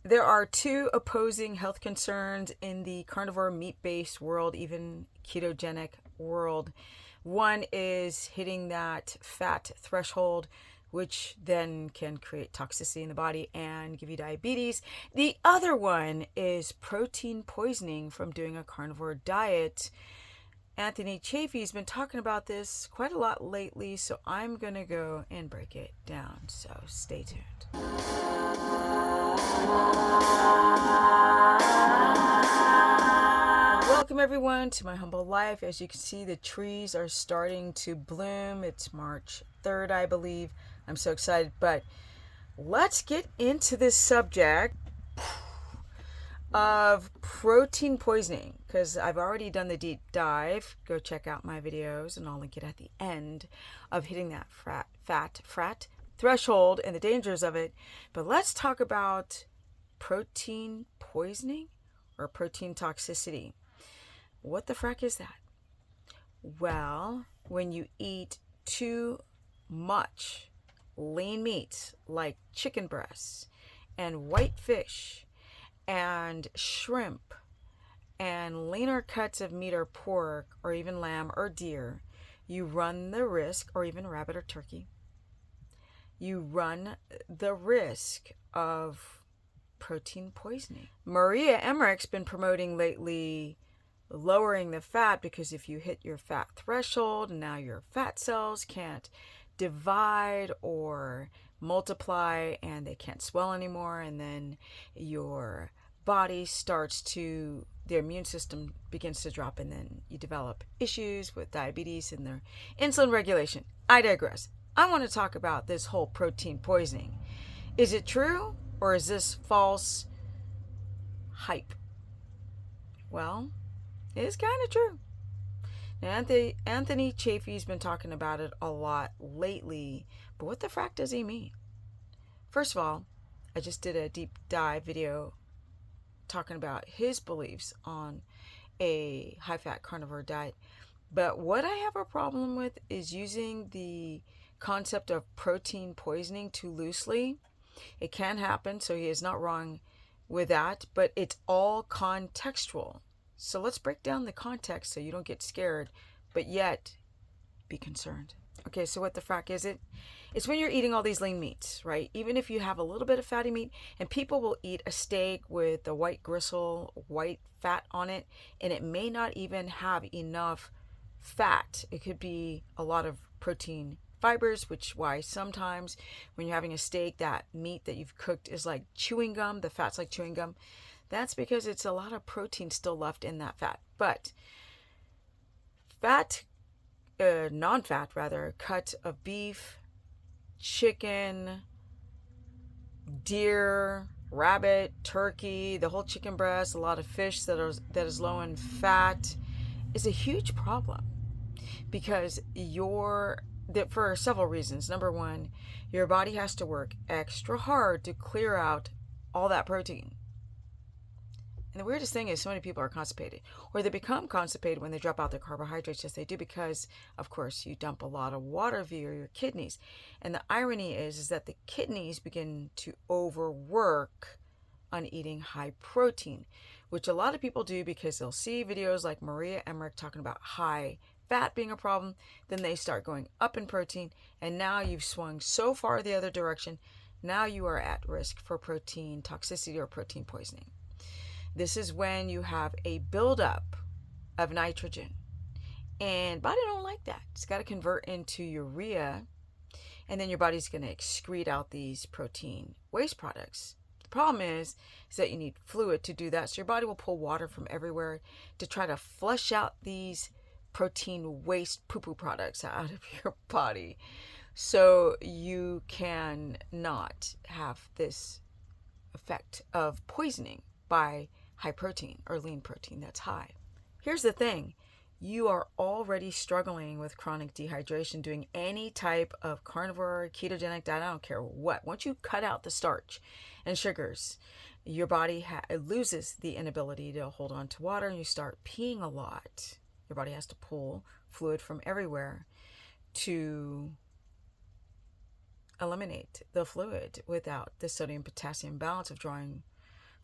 There are two opposing health concerns in the carnivore meat-based world, even ketogenic world. One is hitting that fat threshold, which then can create toxicity in the body and give you diabetes. The other one is protein poisoning from doing a carnivore diet. Anthony Chafee's been talking about this quite a lot lately, so I'm going to go and break it down. So stay tuned. Welcome everyone to my humble life. As you can see, the trees are starting to bloom. It's March 3rd, I believe. I'm so excited, but let's get into this subject of protein poisoning, because I've already done the deep dive. Go check out my videos and I'll link it at the end, of hitting that fat threshold and the dangers of it. But let's talk about protein poisoning or protein toxicity. What the frack is that? Well, when you eat too much lean meats like chicken breasts and white fish and shrimp and leaner cuts of meat or pork or even lamb or deer, you run the risk, or even rabbit or turkey, you run the risk of protein poisoning. Maria Emmerich's been promoting lately lowering the fat, because if you hit your fat threshold, now your fat cells can't divide or multiply and they can't swell anymore, and then your body starts to, the immune system begins to drop, and then you develop issues with diabetes and their insulin regulation. I digress. I want to talk about this whole protein poisoning. Is it true, or is this false hype? Well, it's kind of true. Now, Anthony Chafee's been talking about it a lot lately, but what the frack does he mean? First of all, I just did a deep dive video talking about his beliefs on a high-fat carnivore diet. But what I have a problem with is using the concept of protein poisoning too loosely. It can happen, so he is not wrong with that, but it's all contextual. So let's break down the context so you don't get scared, but yet be concerned. Okay, so what the frack is it? It's when you're eating all these lean meats, right? Even if you have a little bit of fatty meat, and people will eat a steak with the white gristle, white fat on it, and it may not even have enough fat. It could be a lot of protein fibers, which why sometimes when you're having a steak, that meat that you've cooked is like chewing gum, the fat's like chewing gum. That's because it's a lot of protein still left in that fat. But non-fat rather, cut of beef, chicken, deer, rabbit, turkey, the whole chicken breast, a lot of fish that is low in fat is a huge problem, because for several reasons. Number one, your body has to work extra hard to clear out all that protein. And the weirdest thing is so many people are constipated, or they become constipated when they drop out their carbohydrates, as they do, because, of course, you dump a lot of water via your kidneys. And the irony is that the kidneys begin to overwork on eating high protein, which a lot of people do because they'll see videos like Maria Emmerich talking about high fat being a problem. Then they start going up in protein, and now you've swung so far the other direction. Now you are at risk for protein toxicity or protein poisoning. This is when you have a buildup of nitrogen, and body don't like that. It's got to convert into urea, and then your body's going to excrete out these protein waste products. The problem is that you need fluid to do that, so your body will pull water from everywhere to try to flush out these protein waste poo-poo products out of your body, so you can not have this effect of poisoning by high protein or lean protein that's high. Here's the thing. You are already struggling with chronic dehydration doing any type of carnivore, ketogenic diet, I don't care what. Once you cut out the starch and sugars, your body loses the inability to hold on to water, and you start peeing a lot. Your body has to pull fluid from everywhere to eliminate the fluid without the sodium-potassium balance of drawing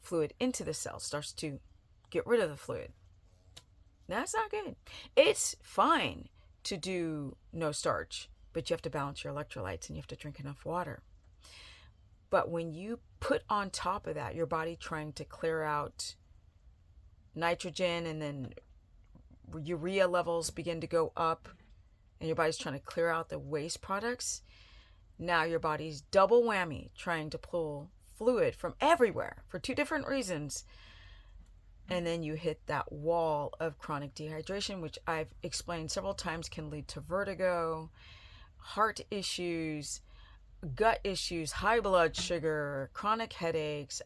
fluid into the cell, starts to get rid of the fluid. That's not good. It's fine to do no starch, but you have to balance your electrolytes and you have to drink enough water. But when you put on top of that, your body trying to clear out nitrogen, and then urea levels begin to go up, and your body's trying to clear out the waste products, now your body's double whammy trying to pull fluid from everywhere for two different reasons. And then you hit that wall of chronic dehydration, which I've explained several times can lead to vertigo, heart issues, gut issues, high blood sugar, chronic headaches,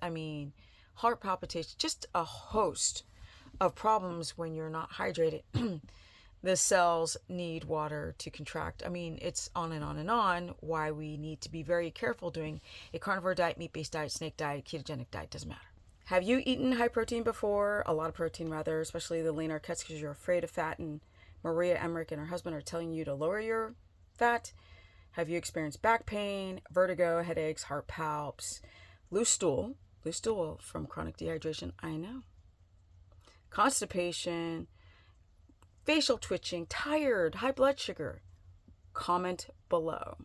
heart palpitations, just a host of problems when you're not hydrated. The cells need water to contract. It's on and on and on, why we need to be very careful doing a carnivore diet, meat-based diet, snake diet, ketogenic diet, doesn't matter. Have you eaten high protein before? A lot of protein, rather, especially the leaner cuts, because you're afraid of fat, and Maria Emmerich and her husband are telling you to lower your fat? Have you experienced back pain, vertigo, headaches, heart palps, loose stool from chronic dehydration? I know. Constipation, facial twitching, tired, high blood sugar? Comment below.